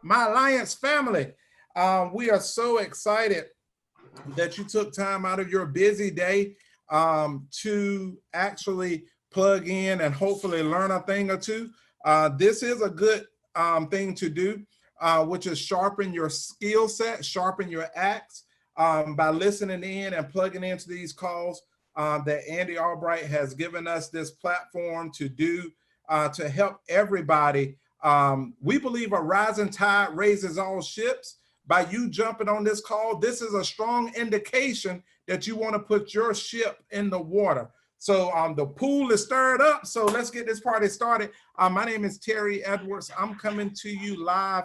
my Alliance family. We are so excited that you took time out of your busy day to actually plug in and hopefully learn a thing or two. This is a good thing to do, which is sharpen your skill set, sharpen your axe by listening in and plugging into these calls that Andy Albright has given us this platform to do to help everybody. We believe a rising tide raises all ships. By you jumping on this call, this is a strong indication that you want to put your ship in the water. So the pool is stirred up. So let's get this party started. My name is Terry Edwards. I'm coming to you live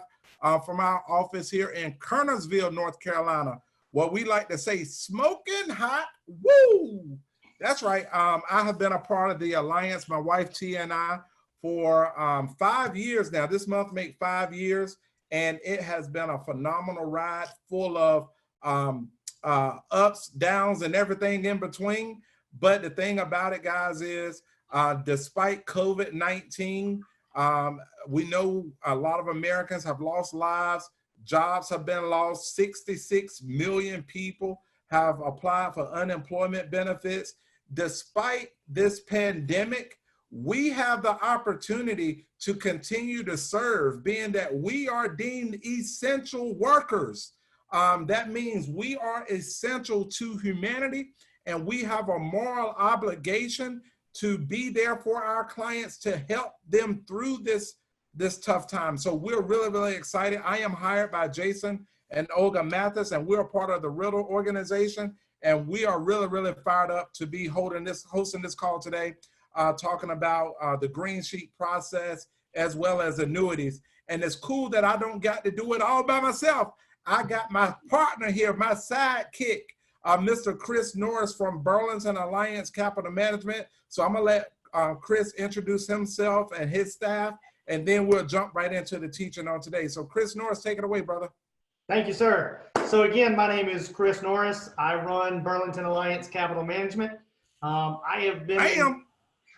from our office here in Kernersville, North Carolina. What we like to say, smoking hot, woo! That's right. I have been a part of the Alliance, my wife T and I, for 5 years now. This month make 5 years. And it has been a phenomenal ride full of ups, downs, and everything in between. But the thing about it, guys, is despite COVID-19, we know a lot of Americans have lost lives. Jobs have been lost. 66 million people have applied for unemployment benefits. Despite this pandemic, we have the opportunity to continue to serve, being that we are deemed essential workers. That means we are essential to humanity, and we have a moral obligation to be there for our clients to help them through this tough time. So we're really, really excited. I am hired by Jason and Olga Mathis, and we're part of the Riddle organization, and we are really, really fired up to be hosting this call today. Talking about the green sheet process as well as annuities. And it's cool that I don't got to do it all by myself. I got my partner here, my sidekick, Mr. Chris Norris from Burlington Alliance Capital Management. So I'm gonna let Chris introduce himself and his staff, and then we'll jump right into the teaching on today. So Chris Norris, take it away, brother. Thank you, sir. So again, my name is Chris Norris. I run Burlington Alliance Capital Management. I have been...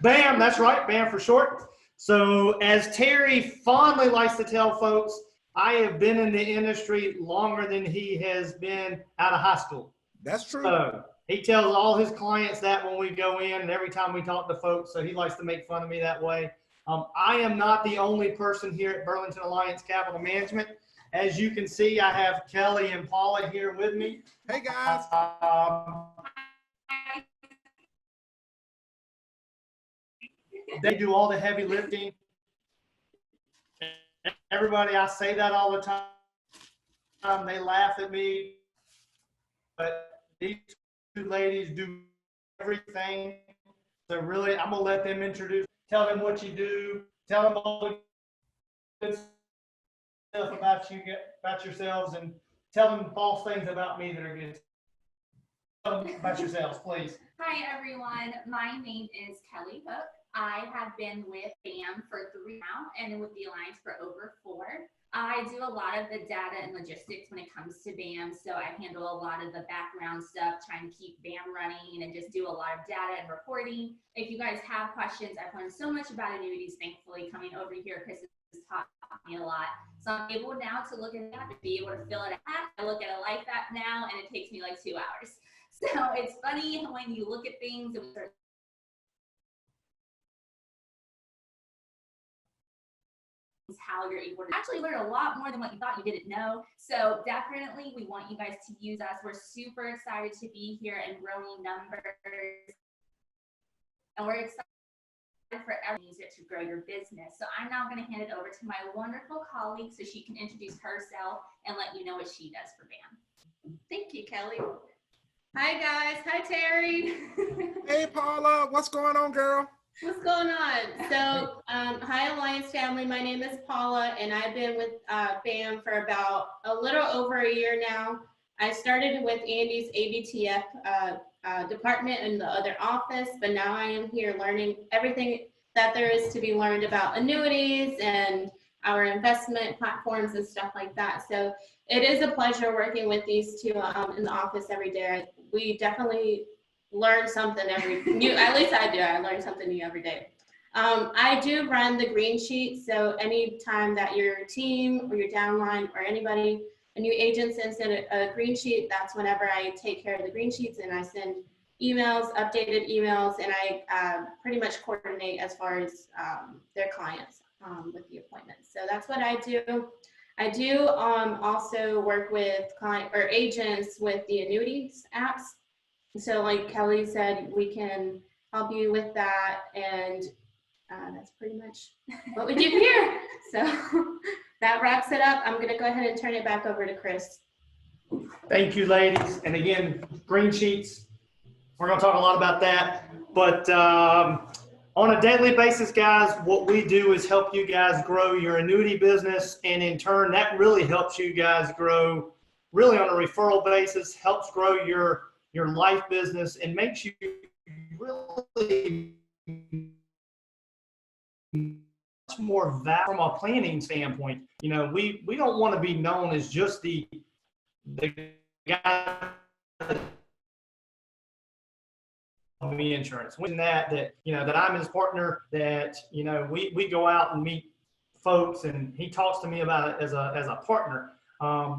BAM, that's right, BAM for short. So as Terry fondly likes to tell folks, I have been in the industry longer than he has been out of high school. That's true. So he tells all his clients that when we go in and every time we talk to folks, so he likes to make fun of me that way. I am not the only person here at Burlington Alliance Capital Management. As you can see, I have Kelly and Paula here with me. Hey, guys. They do all the heavy lifting. Everybody, I say that all the time. They laugh at me, but these two ladies do everything. So really, I'm gonna let them tell them what you do, tell them all the good stuff about yourselves, and tell them false things about me that are good. Tell them about yourselves, please. Hi, everyone. My name is Kelly Hook. I have been with BAM for 3 now, and with the Alliance for over 4. I do a lot of the data and logistics when it comes to BAM, so I handle a lot of the background stuff, trying to keep BAM running, and just do a lot of data and reporting. If you guys have questions, I've learned so much about annuities, thankfully, coming over here. Chris has taught me a lot. So I'm able now to look at that, to be able to fill it out. I look at a life app now, and it takes me like 2 hours. So it's funny when you look at things and start how you're able to actually learn a lot more than what you thought you didn't know. So definitely we want you guys to use us. We're super excited to be here and growing numbers. And we're excited for everyone to use it to grow your business. So I'm now going to hand it over to my wonderful colleague so she can introduce herself and let you know what she does for BAM. Thank you, Kelly. Hi guys. Hi Terry. Hey Paula, what's going on, girl? What's going on? So, hi Alliance family. My name is Paula, and I've been with BAM for about a little over a year now. I started with Andy's ABTF department in the other office, but now I am here learning everything that there is to be learned about annuities and our investment platforms and stuff like that. So it is a pleasure working with these two in the office every day. We definitely learn something new, at least I do. I learn something new every day. I do run the green sheet, so anytime that your team or your downline or anybody, a new agent sends in a green sheet, that's whenever I take care of the green sheets and I send emails, updated emails, and I pretty much coordinate as far as their clients with the appointments. So that's what I do. I do also work with client or agents with the Annuities apps. So like Kelly said, we can help you with that, and that's pretty much what we do here. So that wraps it up. I'm gonna go ahead and turn it back over to Chris. Thank you, ladies. And again, green sheets, we're going to talk a lot about that. But on a daily basis, guys, what we do is help you guys grow your annuity business. And in turn, that really helps you guys grow really on a referral basis, helps grow your life business, and makes you really much more valuable from a planning standpoint. You know, we don't want to be known as just the guy of the insurance. When that you know, that I'm his partner, that, you know, we go out and meet folks and he talks to me about it as a partner.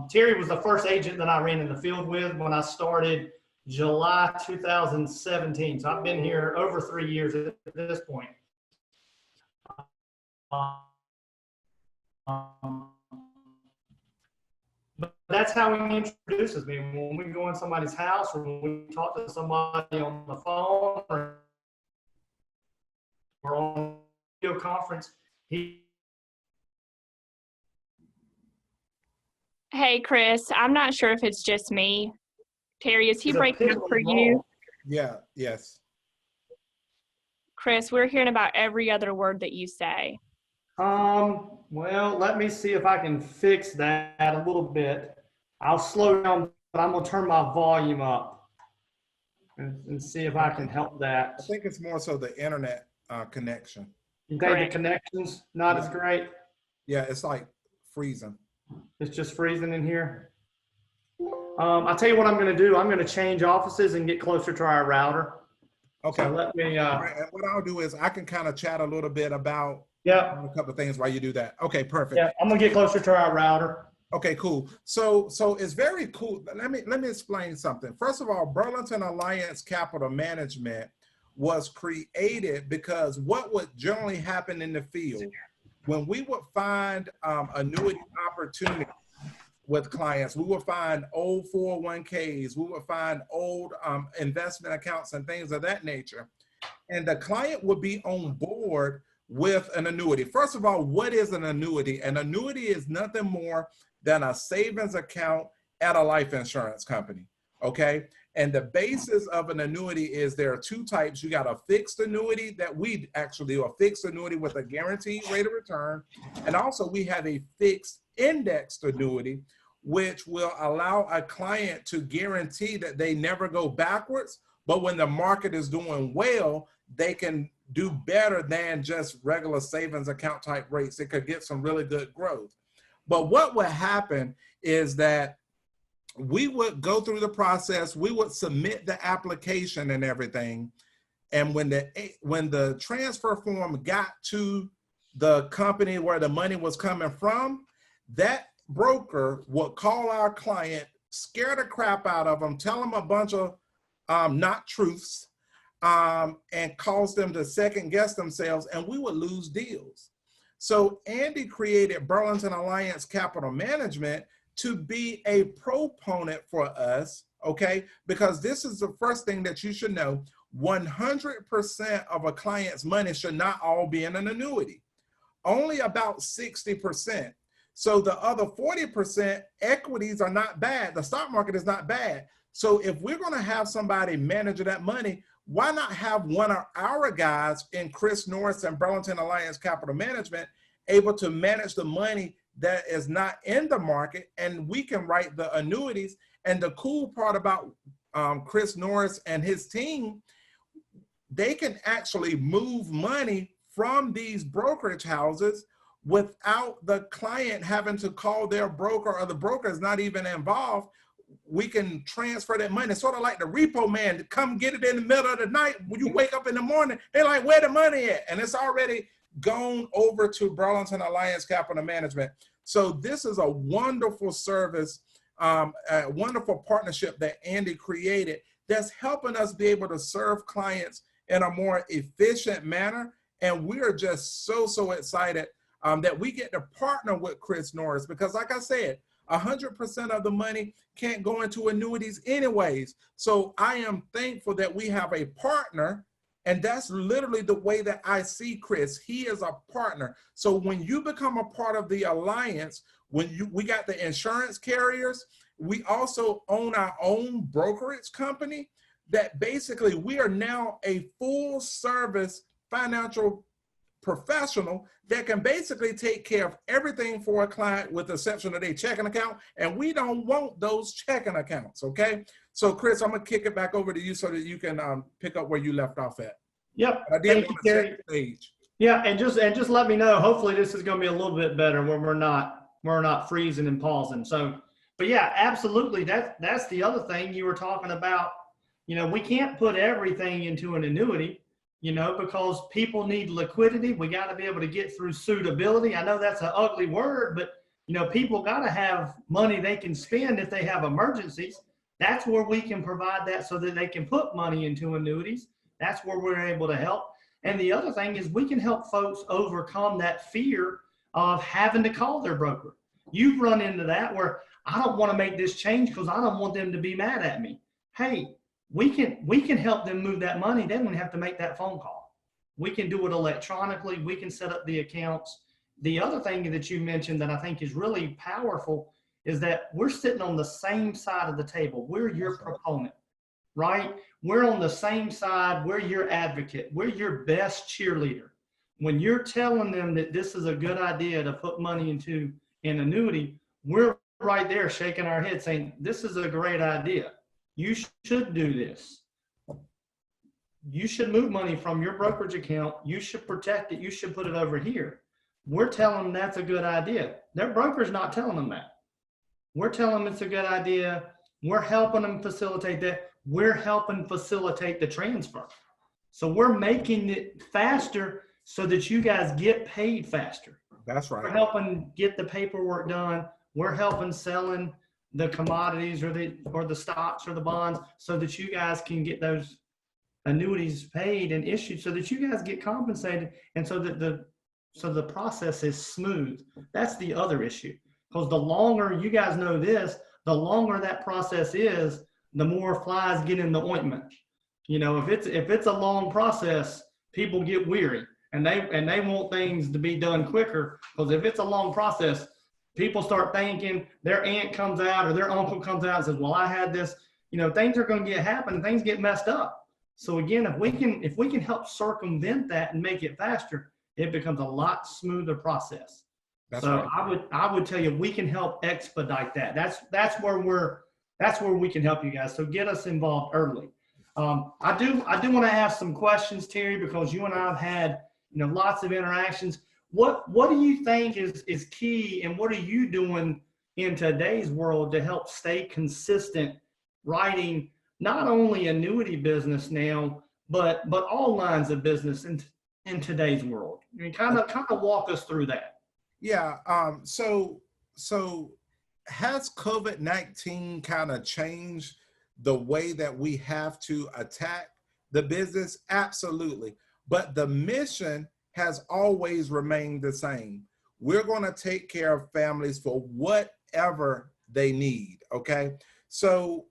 Terry was the first agent that I ran in the field with when I started July 2017. So I've been here over 3 years at this point. But that's how he introduces me. When we go in somebody's house or when we talk to somebody on the phone or on video conference, Hey, Chris, I'm not sure if it's just me. Terry, is he breaking up for you? Yeah, yes. Chris, we're hearing about every other word that you say. Well, let me see if I can fix that a little bit. I'll slow down, but I'm gonna turn my volume up and see if I can help that. I think it's more so the internet connection. You think the Correct. connection's not as great? Yeah, it's like freezing. It's just freezing in here. I'll tell you what I'm gonna do. I'm gonna change offices and get closer to our router. Okay. So let me, All right, and what I'll do is I can kind of chat a little bit about yeah, a couple of things while you do that. Okay, perfect. yeah, I'm gonna get closer to our router. Okay, cool. So it's very cool. Let me explain something. First of all, Burlington Alliance Capital Management was created because what would generally happen in the field when we would find annuity opportunities with clients, we would find old 401ks, we would find old investment accounts and things of that nature. And the client would be on board with an annuity. First of all, what is an annuity? An annuity is nothing more than a savings account at a life insurance company, okay? And the basis of an annuity is there are two types. You got a fixed annuity that we actually do, a fixed annuity with a guaranteed rate of return. And also we have a fixed indexed annuity, which will allow a client to guarantee that they never go backwards, but when the market is doing well, they can do better than just regular savings account type rates. It could get some really good growth. But what would happen is that we would go through the process, we would submit the application and everything. And when the transfer form got to the company where the money was coming from, that broker would call our client, scare the crap out of them, tell them a bunch of not truths, and cause them to second guess themselves, and we would lose deals. So Andy created Burlington Alliance Capital Management to be a proponent for us, okay? Because this is the first thing that you should know. 100% of a client's money should not all be in an annuity. Only about 60%. So the other 40%, equities are not bad. The stock market is not bad. So if we're gonna have somebody manage that money, why not have one of our guys in Chris Norris and Burlington Alliance Capital Management able to manage the money that is not in the market, and we can write the annuities. And the cool part about Chris Norris and his team, they can actually move money from these brokerage houses without the client having to call their broker, or the broker is not even involved. we can transfer that money, sort of like the repo man to come get it in the middle of the night. When you wake up in the morning, they're like, where the money at? And it's already gone over to Burlington Alliance Capital Management. So this is a wonderful service, a wonderful partnership that Andy created that's helping us be able to serve clients in a more efficient manner. And we are just so excited that we get to partner with Chris Norris, because like I said, 100% of the money can't go into annuities anyways. So I am thankful that we have a partner, and that's literally the way that I see Chris. He is a partner. So when you become a part of the alliance, we got the insurance carriers, we also own our own brokerage company that basically we are now a full service financial professional that can basically take care of everything for a client with the exception of their checking account. And we don't want those checking accounts, okay? So Chris, I'm gonna kick it back over to you so that you can pick up where you left off at. Yep. I did want to set the stage. Yeah, and just let me know. Hopefully this is going to be a little bit better when we're not freezing and pausing. So, but yeah, absolutely. That's the other thing you were talking about. You know, we can't put everything into an annuity, you know, because people need liquidity. We got to be able to get through suitability. I know that's an ugly word, but you know, people got to have money they can spend if they have emergencies. That's where we can provide that so that they can put money into annuities. That's where we're able to help. And the other thing is we can help folks overcome that fear of having to call their broker. You've run into that where I don't want to make this change because I don't want them to be mad at me. Hey, we can help them move that money. They don't have to make that phone call. We can do it electronically. We can set up the accounts. The other thing that you mentioned that I think is really powerful is that we're sitting on the same side of the table. We're your proponent, right? We're on the same side. We're your advocate. We're your best cheerleader. When you're telling them that this is a good idea to put money into an annuity, we're right there shaking our head saying, this is a great idea. You should do this. You should move money from your brokerage account. You should protect it. You should put it over here. We're telling them that's a good idea. Their broker's not telling them that. We're telling them it's a good idea. We're helping them facilitate that. We're helping facilitate the transfer. So we're making it faster so that you guys get paid faster. That's right. We're helping get the paperwork done. We're helping selling the commodities or the stocks or the bonds so that you guys can get those annuities paid and issued so that you guys get compensated and so that the process is smooth. That's the other issue. Because the longer, you guys know this, the longer that process is, the more flies get in the ointment. You know, if it's a long process, people get weary and they want things to be done quicker. Because if it's a long process, people start thinking their aunt comes out or their uncle comes out and says, well, I had this, you know, things are going to happen, things get messed up. So again, if we can help circumvent that and make it faster, it becomes a lot smoother process. That's so right. I would tell you, we can help expedite that. That's where we can help you guys. So get us involved early. I do want to ask some questions, Terry, because you and I have had, you know, lots of interactions. What do you think is key, and what are you doing in today's world to help stay consistent writing not only annuity business now, but all lines of business in today's world? I mean, kind of walk us through that. Yeah. So has COVID-19 kind of changed the way that we have to attack the business? Absolutely. But the mission has always remained the same. We're going to take care of families for whatever they need. Okay. So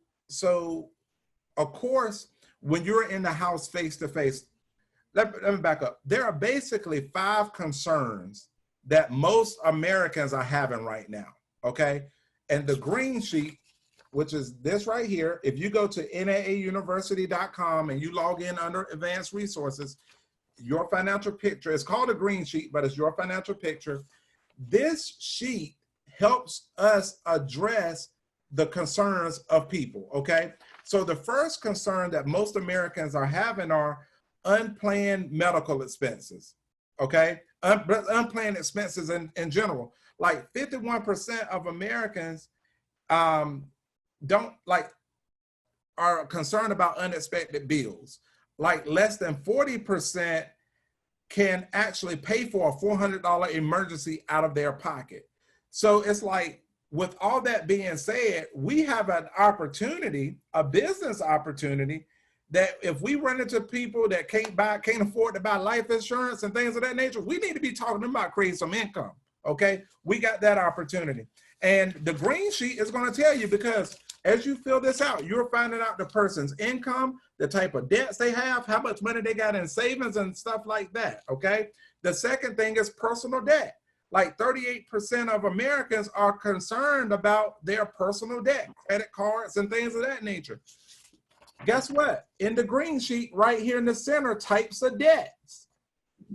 of course, when you're in the house face to face, let me back up. There are basically 5 concerns that most Americans are having right now. Okay. And the green sheet, which is this right here, if you go to NAAuniversity.com and you log in under advanced resources, your financial picture, it's called a green sheet, but it's your financial picture. This sheet helps us address the concerns of people, okay? So the first concern that most Americans are having are unplanned medical expenses, okay? Unplanned expenses in general. Like 51% of Americans don't like are concerned about unexpected bills. Like less than 40% can actually pay for a $400 emergency out of their pocket. So it's like, with all that being said, we have an opportunity, a business opportunity, that if we run into people that can't afford to buy life insurance and things of that nature, we need to be talking about creating some income. Okay, we got that opportunity. And the green sheet is going to tell you, because as you fill this out, you're finding out the person's income, the type of debts they have, how much money they got in savings and stuff like that. Okay, the second thing is personal debt. Like 38% of Americans are concerned about their personal debt, credit cards and things of that nature. Guess what? In the green sheet right here in the center, types of debts.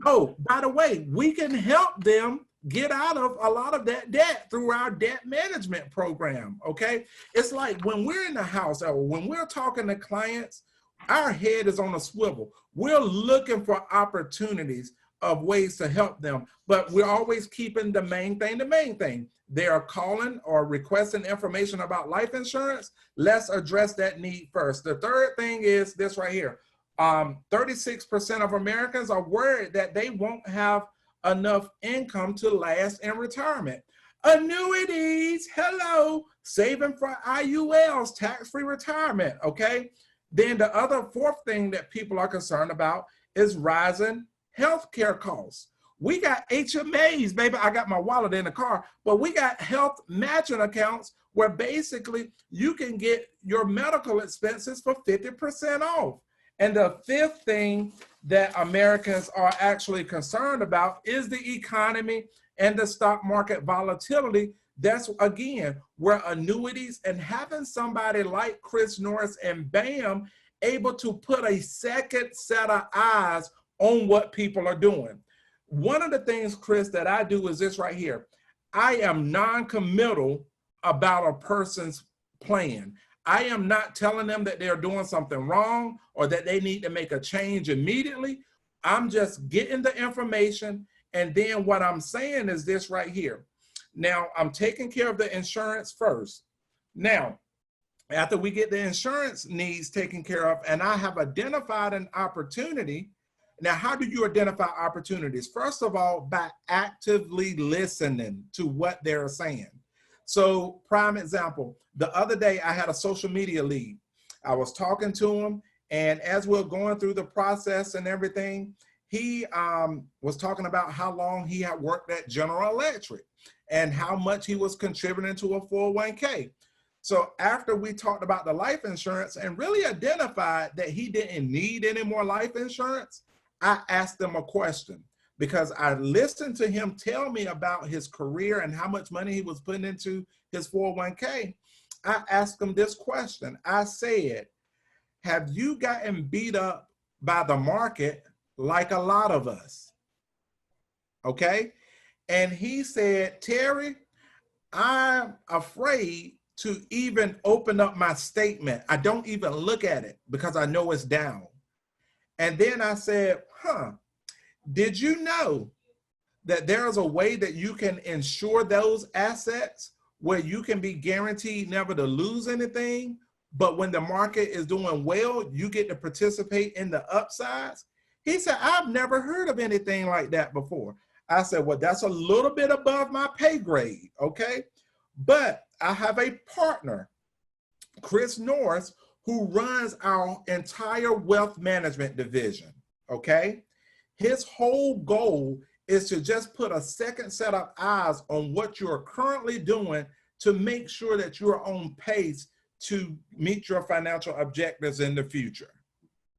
Oh, by the way, we can help them get out of a lot of that debt through our debt management program, okay? It's like when we're in the house or when we're talking to clients, our head is on a swivel. We're looking for opportunities of ways to help them, but we're always keeping the main thing the main thing. They are calling or requesting information about life insurance. Let's address that need first. The third thing is this right here. 36% of Americans are worried that they won't have enough income to last in retirement. Annuities, hello, saving for IULs, tax-free retirement, okay? Then the other fourth thing that people are concerned about is rising healthcare costs. We got HMAs, baby. I got my wallet in the car, but we got health matching accounts where basically you can get your medical expenses for 50% off. And the fifth thing that Americans are actually concerned about is the economy and the stock market volatility. That's, again, where annuities and having somebody like Chris Norris and BAM able to put a second set of eyes on what people are doing. One of the things, Chris, that I do is this right here. I am non-committal about a person's plan. I am not telling them that they're doing something wrong or that they need to make a change immediately. I'm just getting the information. And then what I'm saying is this right here. Now, I'm taking care of the insurance first. Now, after we get the insurance needs taken care of and I have identified an opportunity. Now, how do you identify opportunities? First of all, by actively listening to what they're saying. So, prime example, the other day I had a social media lead. I was talking to him, and as we're going through the process and everything, he was talking about how long he had worked at General Electric and how much he was contributing to a 401k. So after we talked about the life insurance and really identified that he didn't need any more life insurance, I asked him a question because I listened to him tell me about his career and how much money he was putting into his 401k. I asked him this question. I said, have you gotten beat up by the market like a lot of us? Okay. And he said, Terry, I'm afraid to even open up my statement. I don't even look at it because I know it's down. And then I said, did you know that there's a way that you can insure those assets where you can be guaranteed never to lose anything, but when the market is doing well, you get to participate in the upsides? He said, I've never heard of anything like that before. I said, well, that's a little bit above my pay grade, okay? But I have a partner, Chris Norris, who runs our entire wealth management division, okay? His whole goal is to just put a second set of eyes on what you're currently doing to make sure that you're on pace to meet your financial objectives in the future,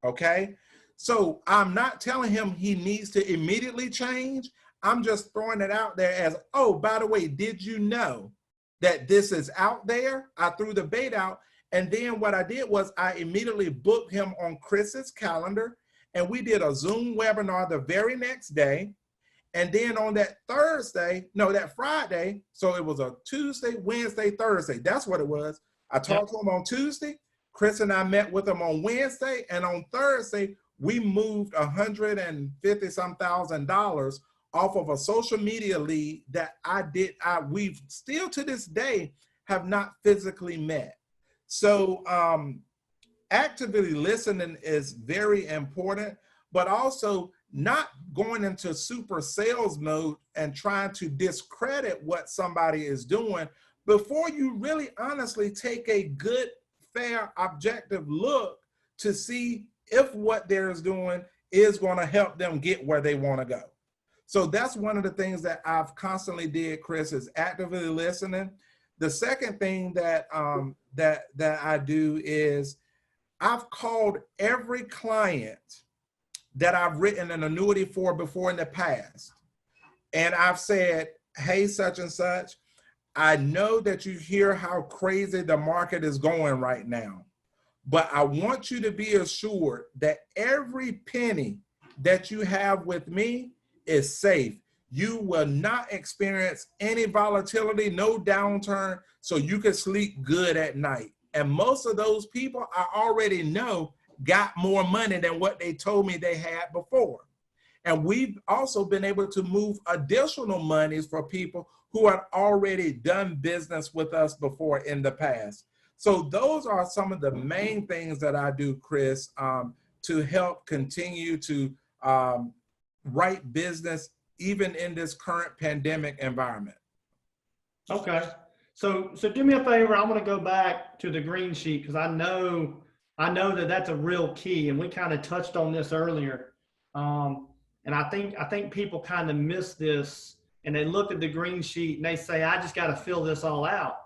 okay? So I'm not telling him he needs to immediately change. I'm just throwing it out there as, oh, by the way, did you know that this is out there? I threw the bait out. And then what I did was I immediately booked him on Chris's calendar, and we did a Zoom webinar the very next day. And then on that Friday, so it was a Tuesday, Wednesday, Thursday. That's what it was. I talked to him on Tuesday. Chris and I met with him on Wednesday. And on Thursday, we moved $150,000 off of a social media lead that we still to this day have not physically met. So actively listening is very important, but also not going into super sales mode and trying to discredit what somebody is doing before you really honestly take a good, fair, objective look to see if what they're doing is going to help them get where they want to go. So that's one of the things that I've constantly did, Chris, is actively listening. The second thing that that I do is I've called every client that I've written an annuity for before in the past. And I've said, hey, such and such, I know that you hear how crazy the market is going right now, but I want you to be assured that every penny that you have with me is safe. You will not experience any volatility, no downturn, so you can sleep good at night. And most of those people I already know got more money than what they told me they had before. And we've also been able to move additional monies for people who had already done business with us before in the past. So those are some of the main things that I do, Chris, to help continue to write business even in this current pandemic environment. Okay. So do me a favor. I want to go back to the green sheet because I know that that's a real key, and we kind of touched on this earlier. And I think people kind of miss this, and they look at the green sheet and they say, I just got to fill this all out.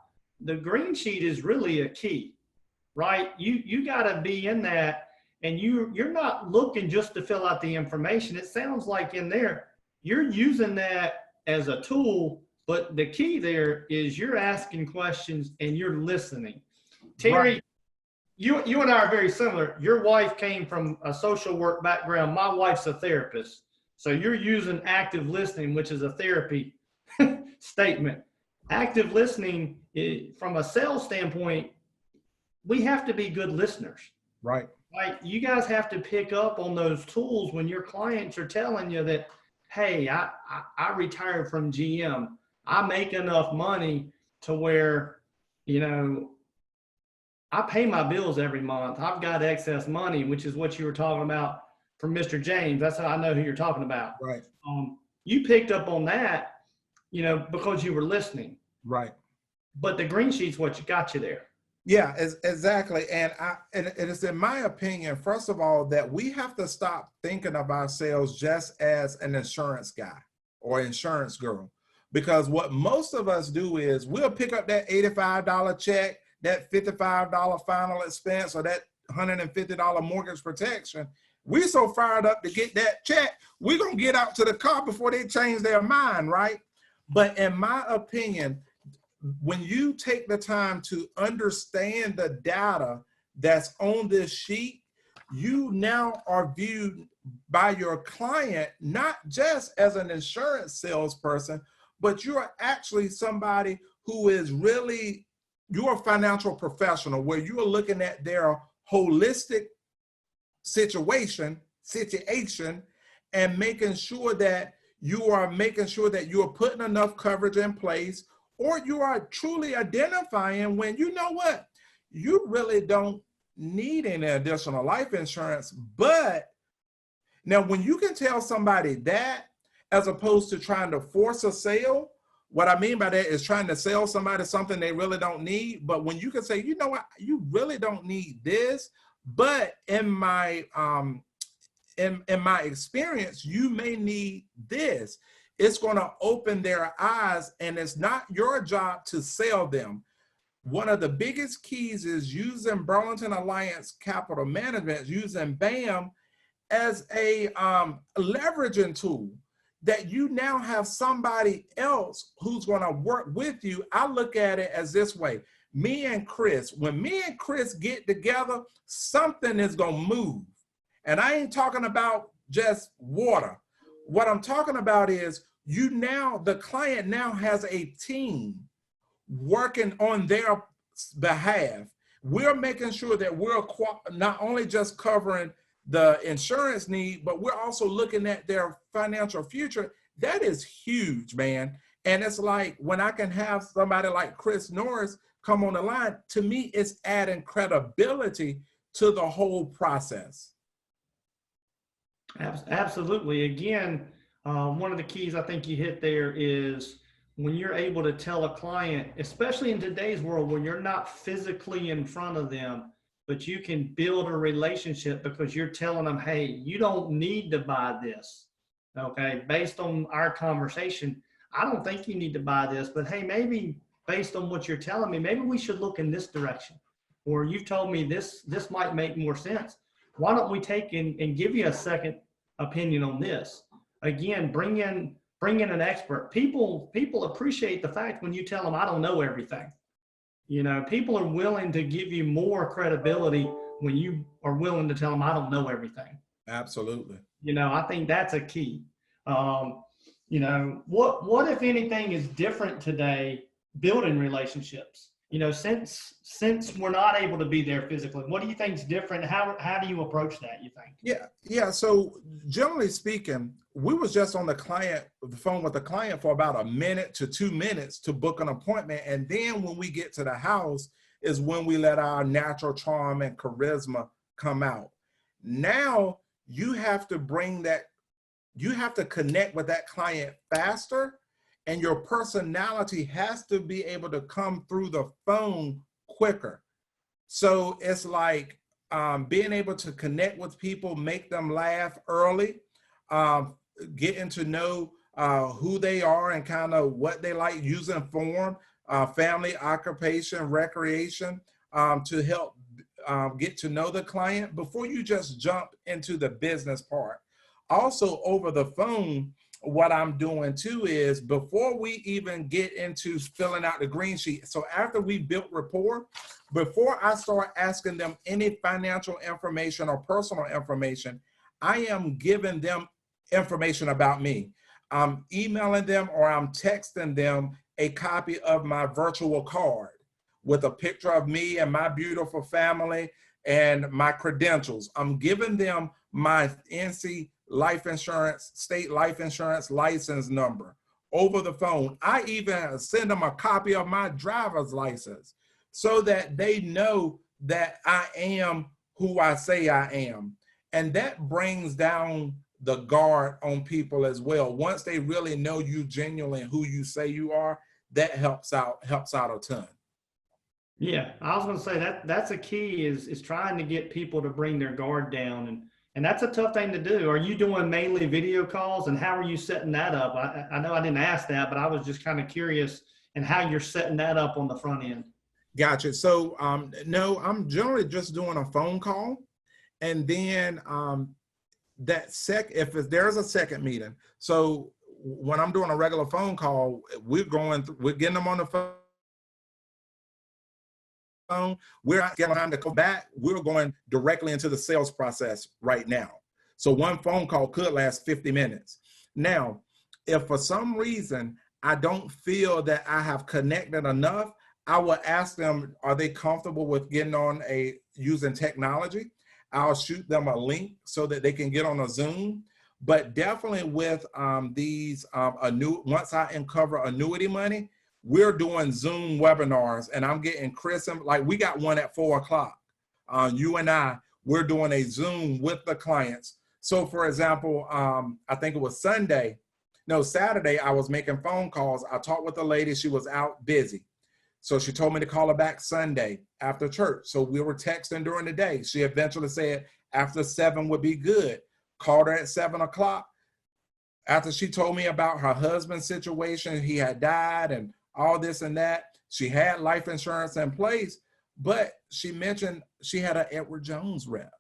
The green sheet is really a key, right? You got to be in that, and you're not looking just to fill out the information. It sounds like in there, you're using that as a tool, but the key there is you're asking questions and you're listening. Terry, right. You and I are very similar. Your wife came from a social work background. My wife's a therapist. So you're using active listening, which is a therapy statement. Active listening, from a sales standpoint, we have to be good listeners. Right. Like, you guys have to pick up on those tools when your clients are telling you that, hey, I retired from GM. I make enough money to where, I pay my bills every month. I've got excess money, which is what you were talking about from Mr. James. That's how I know who you're talking about. Right. You picked up on that, because you were listening. Right. But the green sheet's what got you there. Yeah, exactly. And it's in my opinion, first of all, that we have to stop thinking of ourselves just as an insurance guy or insurance girl. Because what most of us do is we'll pick up that $85 check, that $55 final expense, or that $150 mortgage protection. We're so fired up to get that check, we're going to get out to the car before they change their mind, right? But in my opinion, when you take the time to understand the data that's on this sheet, you now are viewed by your client not just as an insurance salesperson, but you're actually somebody who is really, you're a financial professional where you're looking at their holistic situation and making sure that you are putting enough coverage in place, or you are truly identifying when you know what, you really don't need any additional life insurance. But now when you can tell somebody that, as opposed to trying to force a sale, what I mean by that is trying to sell somebody something they really don't need. But when you can say, you know what, you really don't need this, but in my experience, you may need this. It's going to open their eyes, and it's not your job to sell them. One of the biggest keys is using Burlington Alliance Capital Management, using BAM as a leveraging tool, that you now have somebody else who's going to work with you. I look at it as this way. Me and Chris, when me and Chris get together, something is going to move. And I ain't talking about just water. What I'm talking about is the client now has a team working on their behalf. We're making sure that we're not only just covering the insurance need, but we're also looking at their financial future. That is huge, man. And it's like when I can have somebody like Chris Norris come on the line, to me, it's adding credibility to the whole process. Absolutely. Again, one of the keys I think you hit there is when you're able to tell a client, especially in today's world where you're not physically in front of them, but you can build a relationship because you're telling them, hey, you don't need to buy this. Okay. Based on our conversation, I don't think you need to buy this, but hey, maybe based on what you're telling me, maybe we should look in this direction. Or you've told me this might make more sense. Why don't we take and give you a second opinion on this? Again, bring in an expert. People appreciate the fact when you tell them, I don't know everything. You know, people are willing to give you more credibility when you are willing to tell them, I don't know everything. Absolutely. You know, I think that's a key. You know, what if anything is different today building relationships? You know, since we're not able to be there physically, what do you think is different? How do you approach that, you think? Yeah. So generally speaking, we was just on the phone with the client for about a minute to 2 minutes to book an appointment. And then when we get to the house is when we let our natural charm and charisma come out. Now you have to connect with that client faster, and your personality has to be able to come through the phone quicker. So it's like being able to connect with people, make them laugh early, getting to know who they are and kind of what they like, using form, family, occupation, recreation, to help get to know the client before you just jump into the business part. Also over the phone, what I'm doing too is before we even get into filling out the green sheet, so after we built rapport, before I start asking them any financial information or personal information, I am giving them information about me. I'm emailing them or I'm texting them a copy of my virtual card with a picture of me and my beautiful family and my credentials. I'm giving them my NC life insurance, state life insurance license number over the phone. I even send them a copy of my driver's license so that they know that I am who I say I am. And that brings down the guard on people as well. Once they really know you genuinely who you say you are, that helps out a ton. Yeah, I was going to say that's a key is trying to get people to bring their guard down, and that's a tough thing to do. Are you doing mainly video calls, and how are you setting that up? I know I didn't ask that, but I was just kind of curious and how you're setting that up on the front end. Gotcha. So no, I'm generally just doing a phone call, and then if there's a second meeting. So when I'm doing a regular phone call, we're getting them on the phone. We're not getting time to come back. We're going directly into the sales process right now. So one phone call could last 50 minutes. Now, if for some reason I don't feel that I have connected enough, I will ask them, are they comfortable with getting on using technology? I'll shoot them a link so that they can get on a Zoom. But definitely with once I uncover annuity money, we're doing Zoom webinars, and I'm getting Chris, like we got one at 4 o'clock. You and we're doing a Zoom with the clients. So for example, I think it was Saturday, I was making phone calls. I talked with a lady, she was out busy. So she told me to call her back Sunday after church. So we were texting during the day. She eventually said after 7 would be good. Called her at 7 o'clock. After she told me about her husband's situation, he had died and all this and that. She had life insurance in place, but she mentioned she had an Edward Jones rep.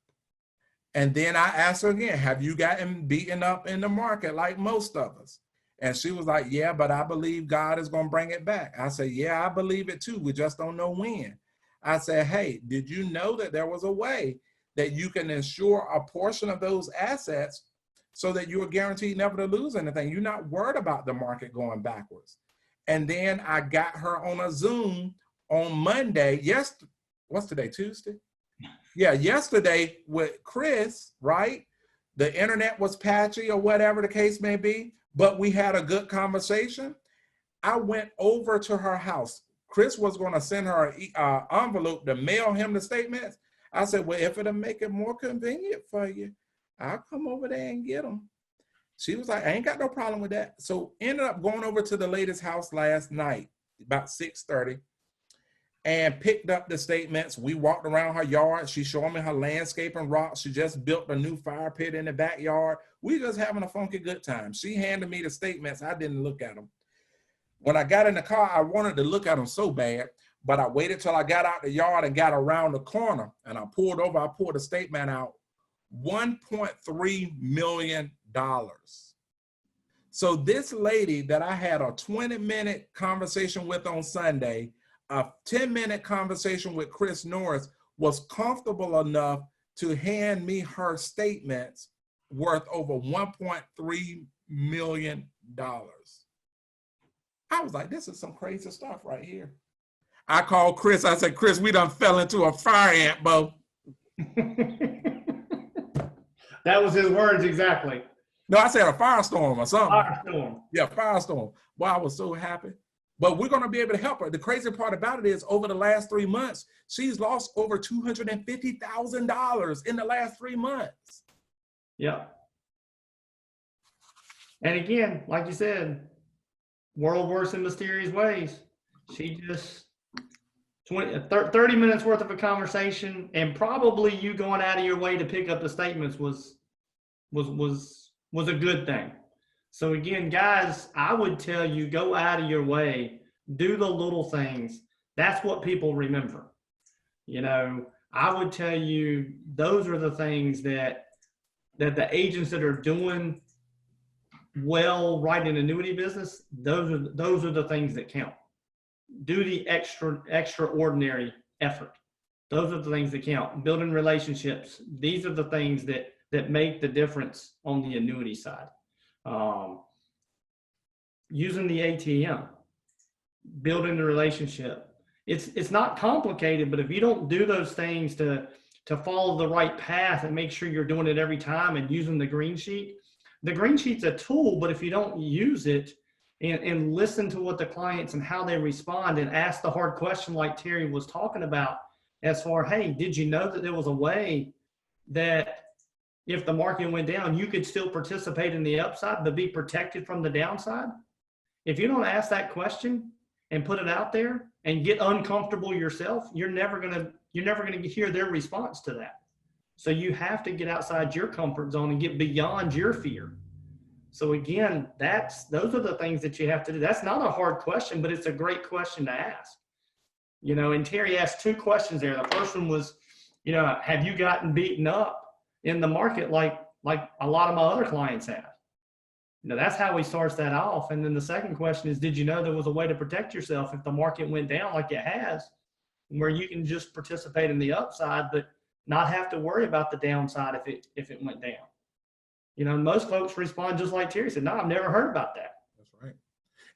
And then I asked her again, have you gotten beaten up in the market like most of us? And she was like, yeah, but I believe God is going to bring it back. I said, yeah, I believe it too. We just don't know when. I said, hey, did you know that there was a way that you can insure a portion of those assets so that you are guaranteed never to lose anything? You're not worried about the market going backwards. And then I got her on a Zoom on Monday. What's today, Tuesday? Yeah, yesterday with Chris, right? The internet was patchy or whatever the case may be, but we had a good conversation. I went over to her house. Chris was going to send her an envelope to mail him the statements. I said, well, if it'll make it more convenient for you, I'll come over there and get them. She was like, I ain't got no problem with that. So ended up going over to the lady's house last night, about 6:30, and picked up the statements. We walked around her yard. She showed me her landscape and rocks. She just built a new fire pit in the backyard. We just having a funky good time. She handed me the statements. I didn't look at them. When I got in the car, I wanted to look at them so bad, but I waited till I got out the yard and got around the corner, and I pulled over. I pulled the statement out. $1.3 million. So this lady that I had a 20-minute conversation with on Sunday, a 10-minute conversation with Chris Norris, was comfortable enough to hand me her statements worth over $1.3 million. I was like, this is some crazy stuff right here. I called Chris. I said, Chris, we done fell into a fire ant, Bo. That was his words exactly. No, I said a firestorm or something. Firestorm. Yeah, firestorm. Boy, I was so happy. But we're going to be able to help her. The crazy part about it is over the last 3 months, she's lost over $250,000 in the last 3 months. Yeah. And again, like you said, world works in mysterious ways. She just 30 minutes worth of a conversation, and probably you going out of your way to pick up the statements was a good thing. So again, guys, I would tell you, go out of your way, do the little things. That's what people remember. You know, I would tell you, those are the things that the agents that are doing well right in annuity business, those are the things that count. Do the extraordinary effort. Those are the things that count. Building relationships. These are the things that make the difference on the annuity side. Using the ATM, building the relationship. It's not complicated, but if you don't do those things to follow the right path and make sure you're doing it every time and using the green sheet's a tool, but if you don't use it and listen to what the clients and how they respond and ask the hard question like Terry was talking about, as far, hey, did you know that there was a way that if the market went down, you could still participate in the upside, but be protected from the downside? If you don't ask that question and put it out there and get uncomfortable yourself, you're never gonna hear their response to that. So you have to get outside your comfort zone and get beyond your fear. So again, those are the things that you have to do. That's not a hard question, but it's a great question to ask. You know, and Terry asked 2 questions there. The first one was, you know, have you gotten beaten up in the market like a lot of my other clients have? You know, that's how he starts that off. And then the second question is, did you know there was a way to protect yourself if the market went down like it has, where you can just participate in the upside, but not have to worry about the downside if it went down? You know, most folks respond just like Terry said, no, I've never heard about that. That's right.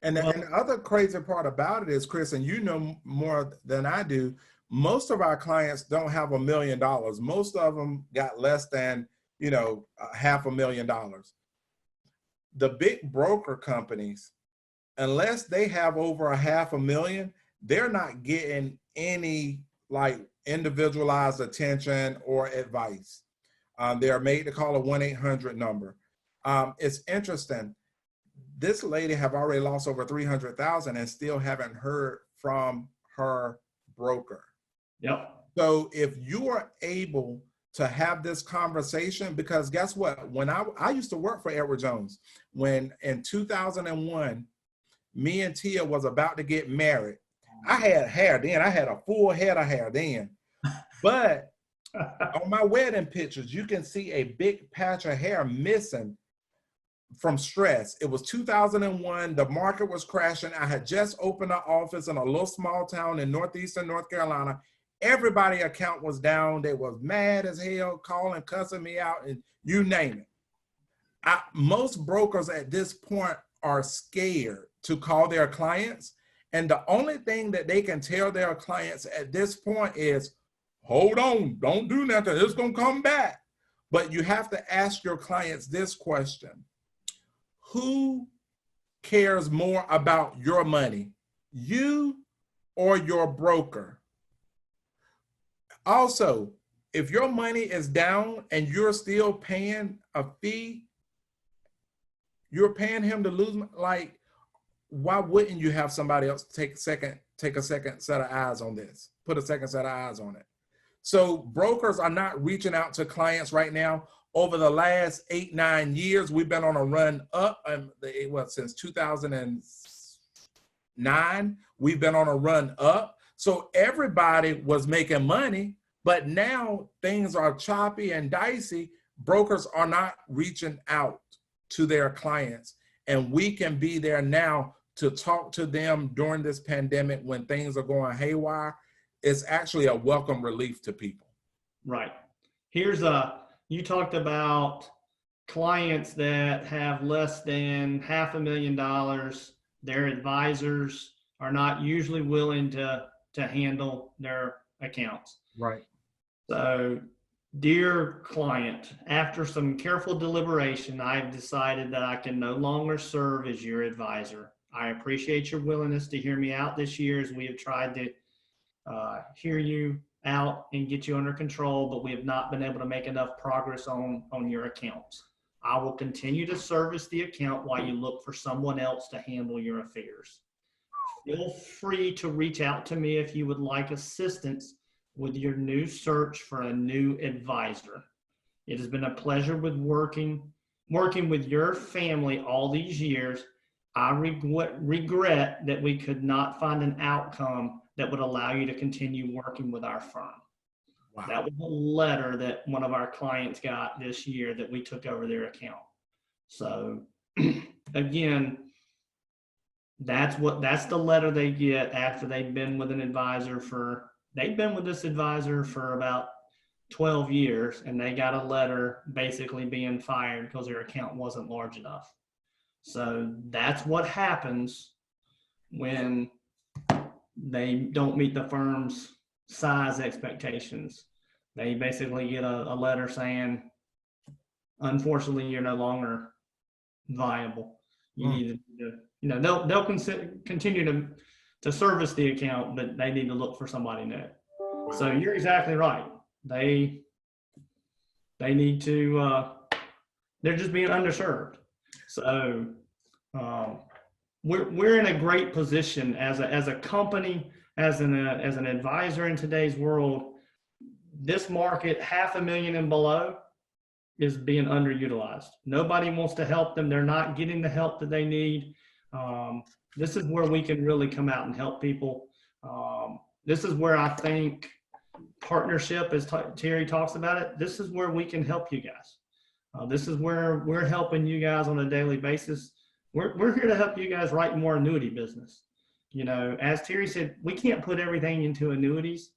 And the other crazy part about it is, Chris, and you know more than I do, most of our clients don't have $1 million. Most of them got less than, you know, $500,000. The big broker companies, unless they have over $500,000, they're not getting any like individualized attention or advice. They are made to call a 1-800 number. It's interesting. This lady have already lost over 300,000 and still haven't heard from her broker. Yep. So if you are able to have this conversation, because guess what? When I used to work for Edward Jones, when in 2001, me and Tia was about to get married. I had hair then. I had a full head of hair then. But on my wedding pictures, you can see a big patch of hair missing from stress. It was 2001. The market was crashing. I had just opened an office in a little small town in northeastern North Carolina. Everybody's account was down. They was mad as hell, calling, cussing me out, and you name it. Most brokers at this point are scared to call their clients. And the only thing that they can tell their clients at this point is, hold on, don't do nothing, it's gonna come back. But you have to ask your clients this question: who cares more about your money, you or your broker. Also, if your money is down and you're still paying a fee, you're paying him to lose, like, why wouldn't you have somebody else take a second set of eyes on this, put a second set of eyes on it? So brokers are not reaching out to clients right now. Over the last 8-9 years, we've been on a run up. Since 2009, we've been on a run up. So everybody was making money, but now things are choppy and dicey. Brokers are not reaching out to their clients, and we can be there now to talk to them during this pandemic when things are going haywire. It's actually a welcome relief to people. Right. You talked about clients that have less than $500,000. Their advisors are not usually willing to handle their accounts. Right. So, dear client, after some careful deliberation, I've decided that I can no longer serve as your advisor. I appreciate your willingness to hear me out this year as we have tried to hear you out and get you under control, but we have not been able to make enough progress on your accounts. I will continue to service the account while you look for someone else to handle your affairs. Feel free to reach out to me if you would like assistance with your new search for a new advisor. It has been a pleasure working with your family all these years. I regret that we could not find an outcome that would allow you to continue working with our firm. Wow. That was a letter that one of our clients got this year that we took over their account. So again, that's the letter they get after they've been with an advisor they've been with this advisor for about 12 years, and they got a letter basically being fired because their account wasn't large enough. So that's what happens when they don't meet the firm's size expectations. They basically get a letter saying, unfortunately, you're no longer viable. You need to, they'll continue to service the account, but they need to look for somebody new. So you're exactly right. They need to, they're just being underserved. So we're in a great position as a company, as an advisor in today's world. This market, 500,000 and below, is being underutilized. Nobody wants to help them. They're not getting the help that they need. This is where we can really come out and help people. This is where I think partnership, as Terry talks about it, this is where we can help you guys. This is where we're helping you guys on a daily basis. We're here to help you guys write more annuity business. As Terry said, we can't put everything into annuities.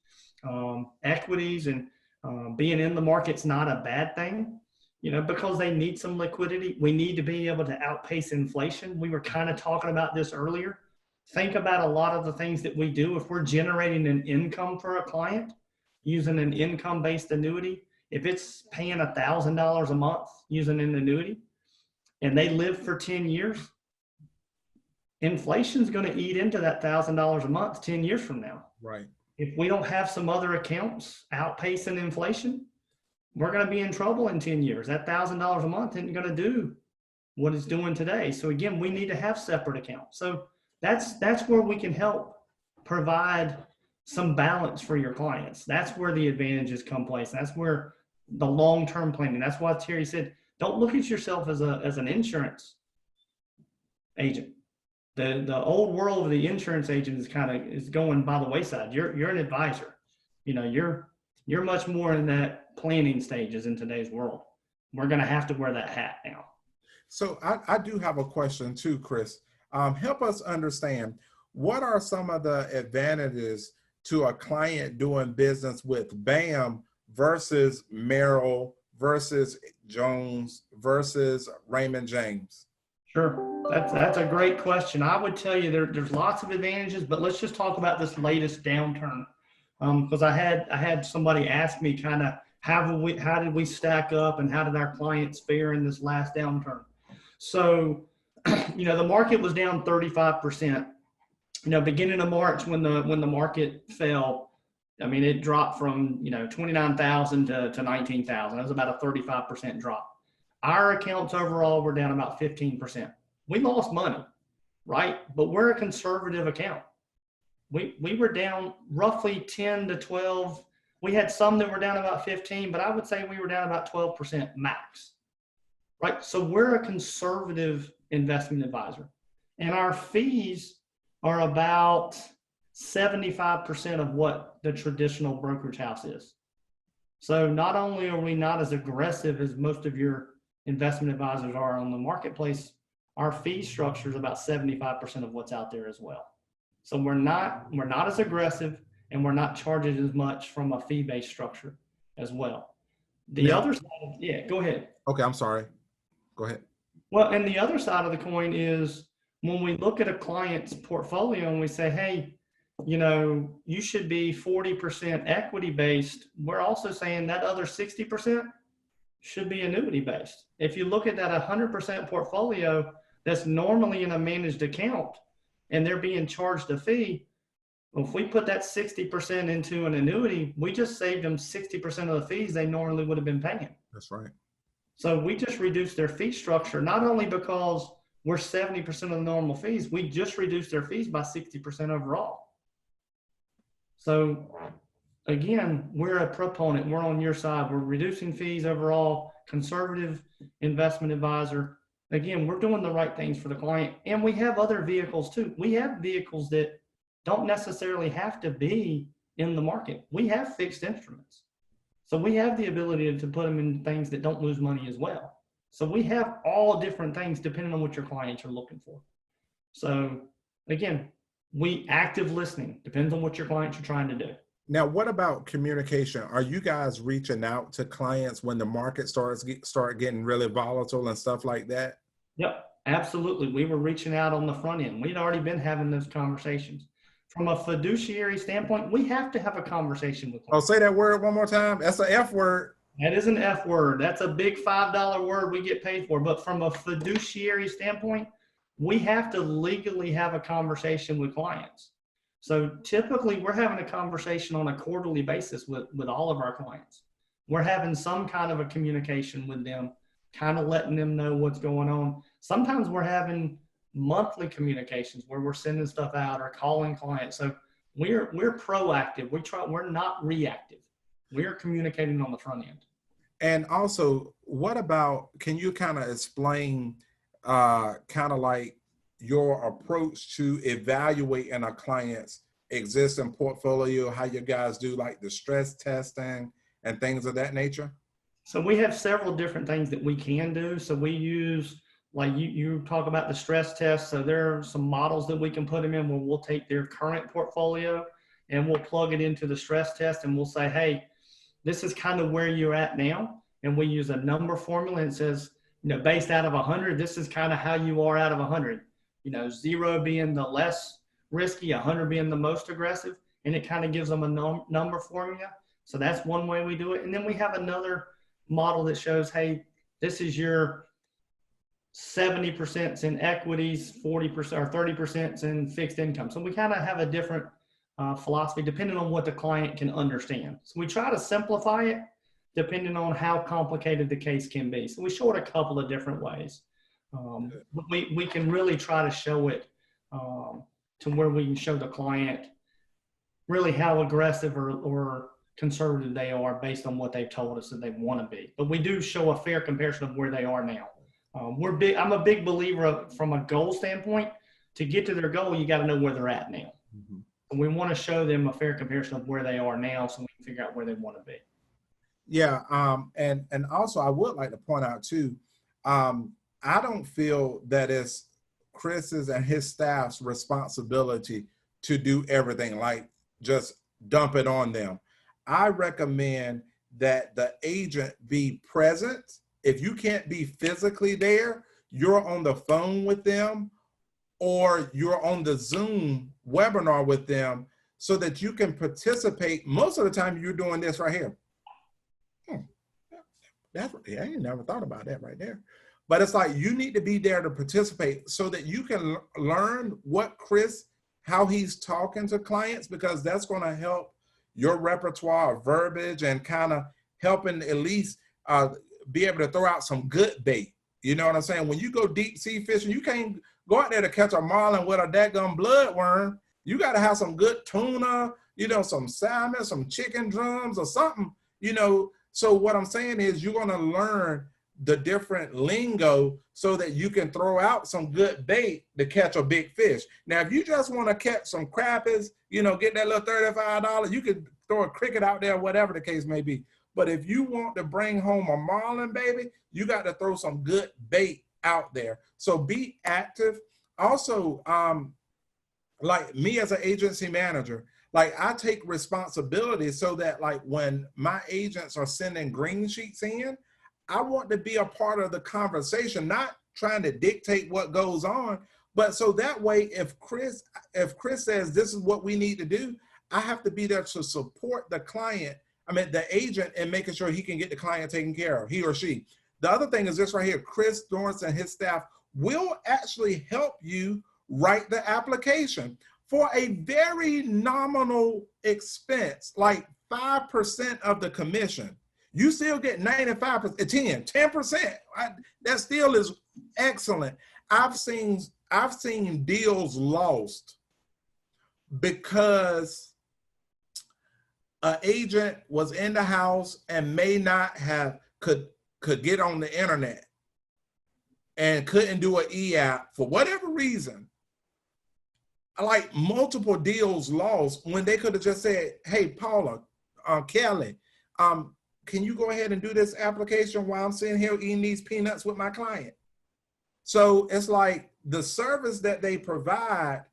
Equities and being in the market's not a bad thing, because they need some liquidity. We need to be able to outpace inflation. We were kind of talking about this earlier. Think about a lot of the things that we do. If we're generating an income for a client using an income-based annuity, if it's paying $1,000 a month using an annuity and they live for 10 years, inflation's going to eat into that $1,000 a month 10 years from now. Right. If we don't have some other accounts outpacing inflation, we're going to be in trouble in 10 years. That $1,000 a month isn't going to do what it's doing today. So again, we need to have separate accounts. So that's where we can help provide some balance for your clients. That's where the advantages come place. That's where the long-term planning. That's why Terry said, don't look at yourself as an insurance agent. The old world of the insurance agent is going by the wayside. You're an advisor. You're much more in that planning stages in today's world. We're going to have to wear that hat now. So I do have a question too, Chris. Help us understand, what are some of the advantages to a client doing business with BAM versus Merrill versus Jones versus Raymond James? Sure. That's a great question. I would tell you there's lots of advantages, but let's just talk about this latest downturn. Because I had somebody ask me kind of how did we stack up and how did our clients fare in this last downturn? So, the market was down 35% beginning of March when the market fell, I mean, it dropped from 29,000 to 19,000. That was about a 35% drop. Our accounts overall were down about 15%. We lost money, right? But we're a conservative account. We were down roughly 10 to 12. We had some that were down about 15, but I would say we were down about 12% max, right? So we're a conservative investment advisor, and our fees are about 75% of what the traditional brokerage house is. So not only are we not as aggressive as most of your investment advisors are on the marketplace, our fee structure is about 75% of what's out there as well. So we're not as aggressive, and we're not charging as much from a fee-based structure as well. The other side of, yeah, go ahead. Okay, I'm sorry. Go ahead. Well, and the other side of the coin is when we look at a client's portfolio and we say, hey, you should be 40% equity based, we're also saying that other 60% should be annuity based. If you look at that 100% portfolio that's normally in a managed account and they're being charged a fee, well, if we put that 60% into an annuity, we just saved them 60% of the fees they normally would have been paying. That's right. So we just reduced their fee structure, not only because we're 70% of the normal fees, we just reduced their fees by 60% overall. So again, we're a proponent, we're on your side. We're reducing fees overall, conservative investment advisor. Again, we're doing the right things for the client. And we have other vehicles too. We have vehicles that don't necessarily have to be in the market. We have fixed instruments. So we have the ability to put them in things that don't lose money as well. So we have all different things depending on what your clients are looking for. So again, we active listening, depends on what your clients are trying to do. Now, what about communication? Are you guys reaching out to clients when the market start getting really volatile and stuff like that? Yep, absolutely. We were reaching out on the front end. We'd already been having those conversations. From a fiduciary standpoint, we have to have a conversation with clients. Oh, say that word one more time. That's an F word. That is an F word. That's a big $5 word we get paid for. But from a fiduciary standpoint, we have to legally have a conversation with clients. So typically we're having a conversation on a quarterly basis with all of our clients. We're having some kind of a communication with them, kind of letting them know what's going on. Sometimes we're having monthly communications where we're sending stuff out or calling clients. So we're proactive. We're not reactive. We're communicating on the front end. And also, what about, can you kind of explain kind of like your approach to evaluating a client's existing portfolio, how you guys do like the stress testing and things of that nature? So we have several different things that we can do. So we use, like you talk about the stress test. So there are some models that we can put them in where we'll take their current portfolio and we'll plug it into the stress test and we'll say, hey, this is kind of where you're at now. And we use a number formula and it says, based out of 100, this is kind of how you are out of 100. 0 being the less risky, 100 being the most aggressive. And it kind of gives them a number formula. So that's one way we do it. And then we have another model that shows, hey, this is your 70% in equities, 40% or 30% in fixed income. So we kind of have a different philosophy depending on what the client can understand. So we try to simplify it depending on how complicated the case can be. So we show it a couple of different ways. But we can really try to show it to where we can show the client really how aggressive or conservative they are based on what they've told us that they want to be. But we do show a fair comparison of where they are now. I'm a big believer of, from a goal standpoint, to get to their goal, you got to know where they're at now. Mm-hmm. And we want to show them a fair comparison of where they are now so we can figure out where they want to be. Yeah. And also I would like to point out too, I don't feel that it's Chris's and his staff's responsibility to do everything, like just dump it on them. I recommend that the agent be present. If you can't be physically there, you're on the phone with them or you're on the Zoom webinar with them so that you can participate. Most of the time you're doing this right here. I ain't never thought about that right there. But it's like you need to be there to participate so that you can learn what Chris how he's talking to clients, because that's going to help your repertoire of verbiage and kind of helping at least be able to throw out some good bait. You know what I'm saying? When you go deep sea fishing, you can't go out there to catch a marlin with a daggum bloodworm. You got to have some good tuna, you know, some salmon, some chicken drums or something, you know. So what I'm saying is you're going to learn the different lingo so that you can throw out some good bait to catch a big fish. Now, if you just want to catch some crappies, you know, get that little $35, you could throw a cricket out there, whatever the case may be. But if you want to bring home a marlin, baby, you got to throw some good bait out there. So be active. Also, like me as an agency manager, like I take responsibility so that like when my agents are sending green sheets in, I want to be a part of the conversation, not trying to dictate what goes on, but so that way, if Chris says this is what we need to do, I have to be there to support the client, the agent, and making sure he can get the client taken care of, he or she. The other thing is this right here, Chris Dorrance and his staff will actually help you write the application for a very nominal expense, like 5% of the commission. You still get 95%, 10%. That still is excellent. I've seen deals lost because an agent was in the house and may not have could get on the internet and couldn't do an e-app for whatever reason. Like multiple deals lost when they could have just said, "Hey, Paula, Kelly, can you go ahead and do this application while I'm sitting here eating these peanuts with my client?" So it's like the service that they provide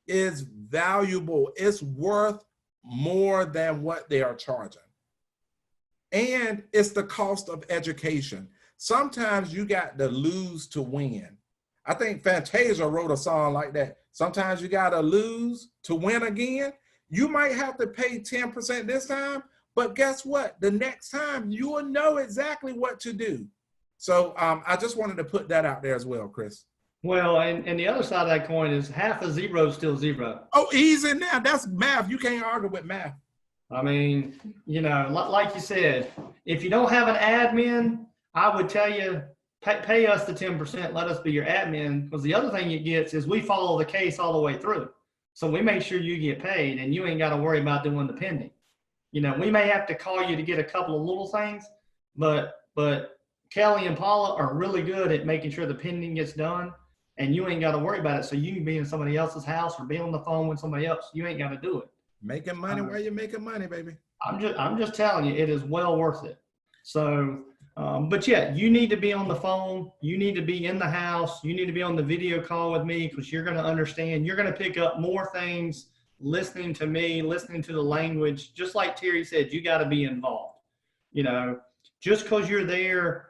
is valuable. It's worth more than what they are charging. And it's the cost of education. Sometimes you got to lose to win. I think Fantasia wrote a song like that. Sometimes you got to lose to win again. You might have to pay 10% this time, but guess what? The next time you will know exactly what to do. So I just wanted to put that out there as well, Chris. Well, and the other side of that coin is half a zero is still zero. Oh, easy now. That's math. You can't argue with math. I mean, you know, like you said, if you don't have an admin, I would tell you, pay us the 10%, let us be your admin, because the other thing it gets is we follow the case all the way through. So we make sure you get paid and you ain't got to worry about doing the pending. You know, we may have to call you to get a couple of little things, but Kelly and Paula are really good at making sure the pending gets done and you ain't got to worry about it. So you can be in somebody else's house or be on the phone with somebody else. You ain't got to do it. Making money while you're making money, baby. I'm just telling you, it is well worth it. So, but yeah, you need to be on the phone. You need to be in the house. You need to be on the video call with me because you're going to understand. You're going to pick up more things listening to me, listening to the language. Just like Terry said, you got to be involved. You know, just because you're there,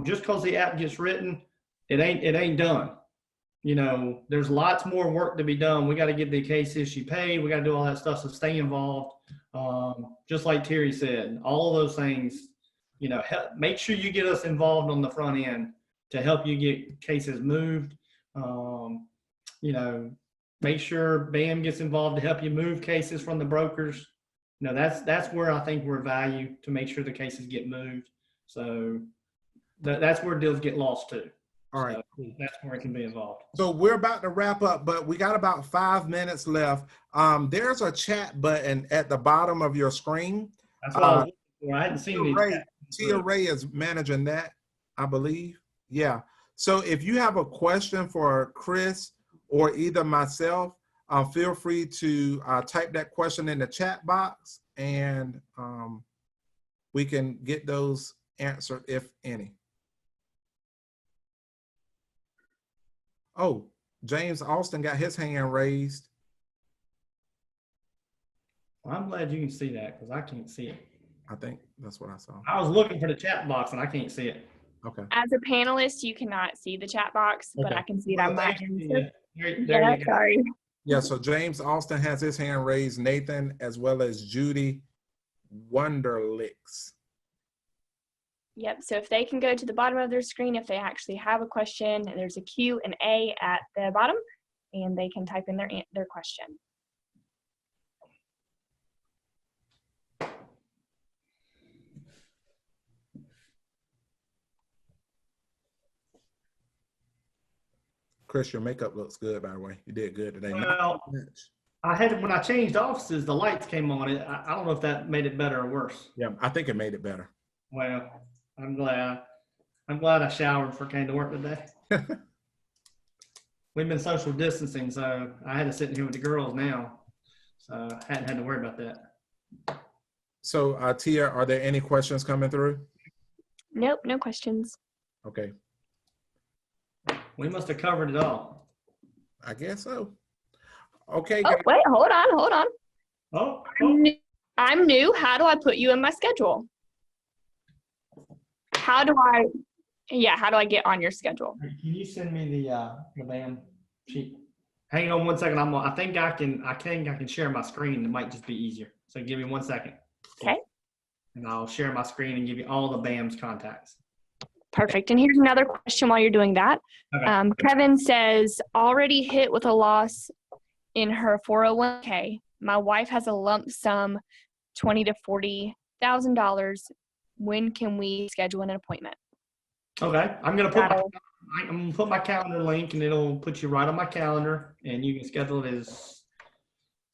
just because the app gets written, it ain't done. You know, there's lots more work to be done. We got to get the case issue paid. We got to do all that stuff. So stay involved. Just like Terry said, all of those things, you know, make sure you get us involved on the front end to help you get cases moved. You know, make sure BAM gets involved to help you move cases from the brokers. You know, that's where I think we're value to make sure the cases get moved. So that's where deals get lost too. All right. So that's where it can be involved. So we're about to wrap up, but we got about 5 minutes left. There's a chat button at the bottom of your screen. That's what I was looking for. I hadn't seen any. Tia Ray is managing that, I believe. Yeah. So if you have a question for Chris or either myself, feel free to type that question in the chat box and we can get those answered, if any. Oh, James Austin got his hand raised. Well, I'm glad you can see that because I can't see it. I think that's what I saw. I was looking for the chat box and I can't see it. Okay. As a panelist, you cannot see the chat box, but Okay. I can see it on my end. So, There yeah, you go. sorry. Yeah, so James Austin has his hand raised, Nathan, as well as Judy Wonderlicks. Yep, so if they can go to the bottom of their screen, if they actually have a question, there's a Q&A at the bottom, and they can type in their question. Chris, your makeup looks good, by the way. You did good today. Well, when I changed offices, the lights came on. I don't know if that made it better or worse. Yeah, I think it made it better. Well, I'm glad I showered before I came to work today. We've been social distancing, so I had to sit in here with the girls now. So I hadn't had to worry about that. So, Tia, are there any questions coming through? Nope, no questions. Okay, We must have covered it all. I guess so. Okay, Oh, guys. wait, hold on. Oh, I'm new. How do I put you in my schedule? How do I get on your schedule? can you send me the BAM sheet? Hang on one second. I think I can share my screen. It might just be easier. So give me 1 second. Okay. And I'll share my screen and give you all the BAM's contacts. Perfect. And here's another question while you're doing that. Okay. Kevin says, already hit with a loss in her 401k. My wife has a lump sum, $20,000 to $40,000. When can we schedule an appointment? Okay. I'm gonna put my calendar link, and it'll put you right on my calendar, and you can schedule it as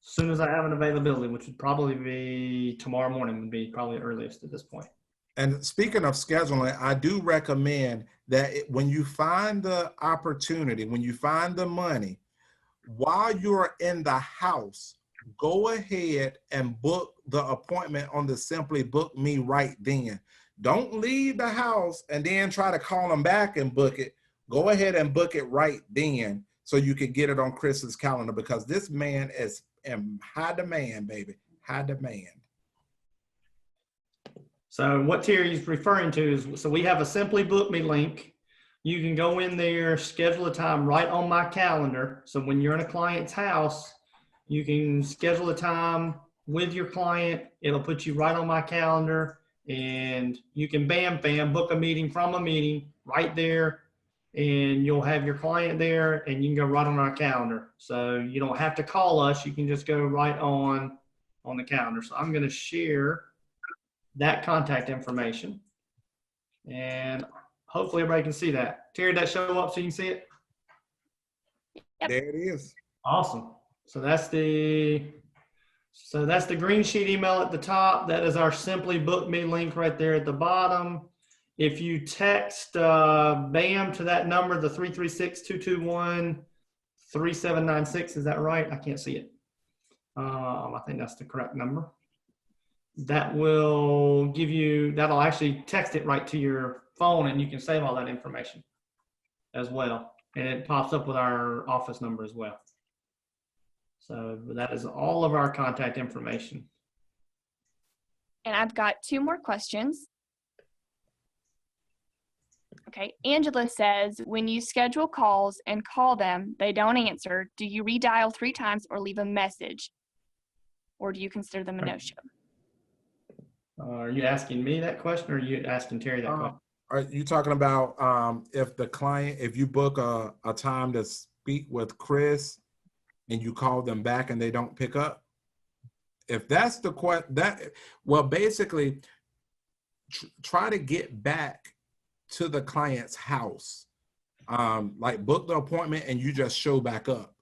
soon as I have an availability, which would probably be tomorrow morning. Would be probably earliest at this point. And speaking of scheduling, I do recommend that when you find the opportunity, when you find the money, while you're in the house, go ahead and book the appointment on the Simply Book Me right then. Don't leave the house and then try to call them back and book it. Go ahead and book it right then so you can get it on Chris's calendar, because this man is in high demand, baby, high demand. So what Terry's referring to is, so we have a Simply Book Me link. You can go in there, schedule a time right on my calendar. So when you're in a client's house, you can schedule a time with your client. It'll put you right on my calendar, and you can bam, book a meeting from a meeting right there, and you'll have your client there, and you can go right on our calendar. So you don't have to call us. You can just go right on the calendar. So I'm going to share that contact information, and hopefully everybody can see that. Terry, did that show up so you can see it? Yep. There it is. Awesome. So that's the green sheet email at the top. That is our Simply Book Me link right there at the bottom. If you text BAM to that number, the 336-221-3796, is that right? I can't see it. I think that's the correct number. That will give you, that'll actually text it right to your phone, and you can save all that information as well. And it pops up with our office number as well. So that is all of our contact information. And I've got two more questions. Okay, Angela says, when you schedule calls and call them, they don't answer, do you redial 3 times or leave a message? Or do you consider them a no-show? Are you asking me that question, or are you asking Terry that question? Are you talking about if you book a time to speak with Chris and you call them back and they don't pick up? If that's the question, well, basically, try to get back to the client's house. Like book the appointment and you just show back up.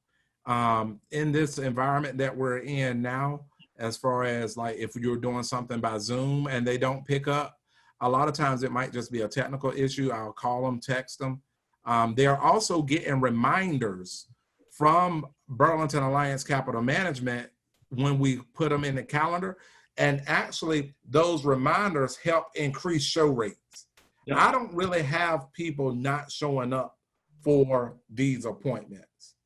In this environment that we're in now, as far as like if you're doing something by Zoom and they don't pick up, a lot of times it might just be a technical issue. I'll call them, text them. They're also getting reminders from Burlington Alliance Capital Management when we put them in the calendar. And actually those reminders help increase show rates. Yep. I don't really have people not showing up for these appointments.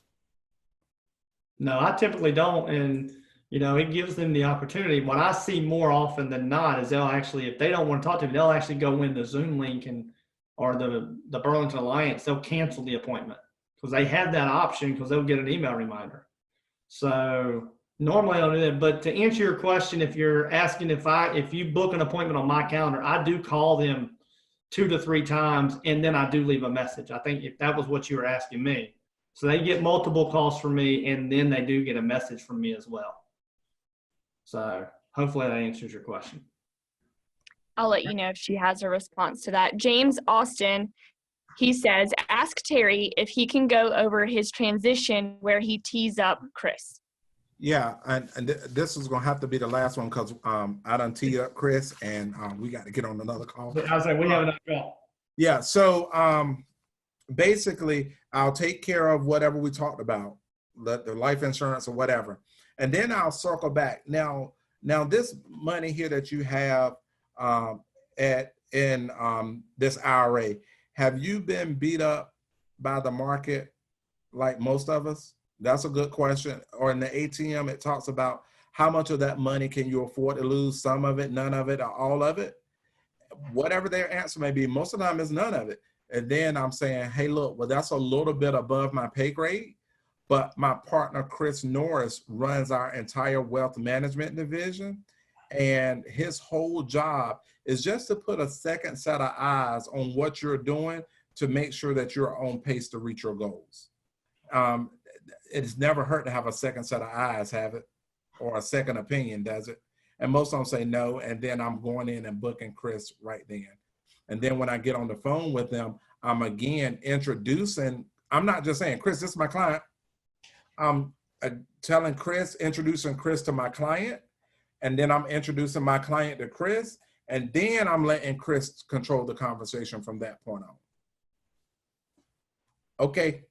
No, I typically don't. And, you know, it gives them the opportunity. What I see more often than not is they'll actually, if they don't want to talk to me, they'll actually go in the Zoom link or the Burlington Alliance, they'll cancel the appointment because they have that option because they'll get an email reminder. So normally I'll do that. But to answer your question, if you're asking if you book an appointment on my calendar, I do call them 2 to 3 times, and then I do leave a message. I think if that was what you were asking me, So they get multiple calls from me, and then they do get a message from me as well. So hopefully that answers your question. I'll let you know if she has a response to that. James Austin, he says, ask Terry if he can go over his transition where he tees up Chris. Yeah, and this is gonna have to be the last one because I done teed up Chris, and we got to get on another call. I was like, we have another call. Yeah, so basically, I'll take care of whatever we talked about, the life insurance or whatever, and then I'll circle back. Now this money here that you have in this IRA, have you been beat up by the market like most of us? That's a good question. Or in the ATM, it talks about how much of that money can you afford to lose, some of it, none of it, or all of it. Whatever their answer may be, most of the time it's none of it. And then I'm saying, hey, look, well, that's a little bit above my pay grade, but my partner, Chris Norris, runs our entire wealth management division. And his whole job is just to put a second set of eyes on what you're doing to make sure that you're on pace to reach your goals. It's never hurt to have a second set of eyes, have it? Or a second opinion, does it? And most of them say no, and then I'm going in and booking Chris right then. And then when I get on the phone with them, I'm again introducing, I'm not just saying, Chris, this is my client. I'm telling Chris, introducing Chris to my client, and then I'm introducing my client to Chris, and then I'm letting Chris control the conversation from that point on. Okay.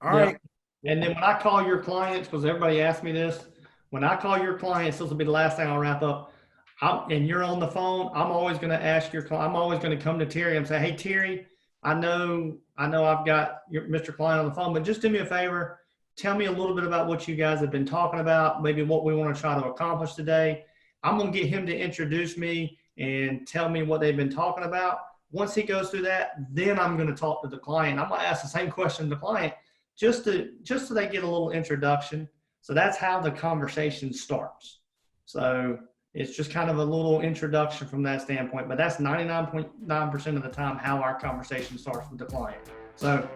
All right. And then when I call your clients, because everybody asks me this, when I call your clients, this will be the last thing I'll wrap up. And you're on the phone, I'm always going to ask your client, I'm always going to come to Terry and say, hey, Terry, I know I've got your Mr. Client on the phone, but just do me a favor. Tell me a little bit about what you guys have been talking about, maybe what we want to try to accomplish today. I'm going to get him to introduce me and tell me what they've been talking about. Once he goes through that, then I'm going to talk to the client. I'm going to ask the same question to the client just so they get a little introduction. So that's how the conversation starts. So it's just kind of a little introduction from that standpoint, but that's 99.9% of the time how our conversation starts with the client. So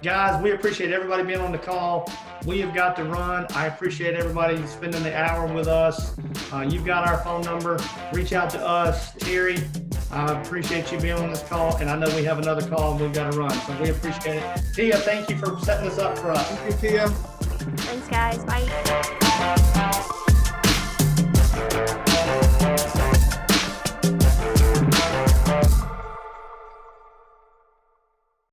guys, we appreciate everybody being on the call. We have got to run. I appreciate everybody spending the hour with us. You've got our phone number. Reach out to us. Terry, I appreciate you being on this call, and I know we have another call and we've got to run, so we appreciate it. Tia, thank you for setting this up for us. Thank you, Tia. Thanks, guys. Bye.